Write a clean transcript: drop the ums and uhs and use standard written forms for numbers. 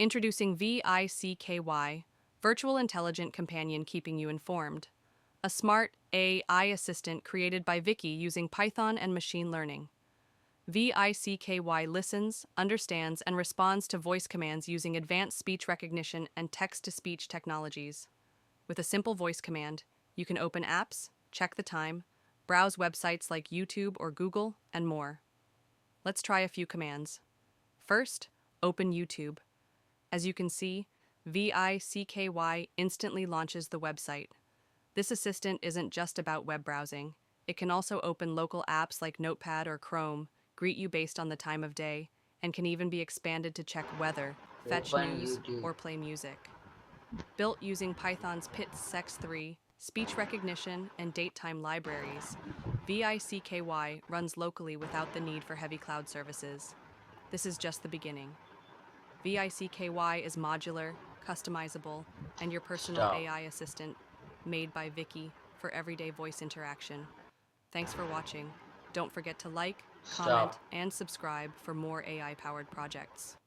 Introducing V.I.C.K.Y, Virtual Intelligent Companion keeping you informed. A smart AI assistant created by V.I.C.K.Y using Python and machine learning. V.I.C.K.Y listens, understands, and responds to voice commands using advanced speech recognition and text-to-speech technologies. With a simple voice command, you can open apps, check the time, browse websites like YouTube or Google, and more. Let's try a few commands. First, open YouTube. As you can see, V.I.C.K.Y instantly launches the website. This assistant isn't just about web browsing. It can also open local apps like Notepad or Chrome, greet you based on the time of day, and can even be expanded to check weather, fetch Open news, YouTube. or play music. Built using Python's PIT-6.3, speech recognition, and datetime libraries, V.I.C.K.Y runs locally without the need for heavy cloud services. This is just the beginning. V.I.C.K.Y is modular, customizable, and your personal Stop. AI assistant, made by V.I.C.K.Y for everyday voice interaction. Thanks for watching. Don't forget to like, Stop. comment, and subscribe for more AI-powered projects.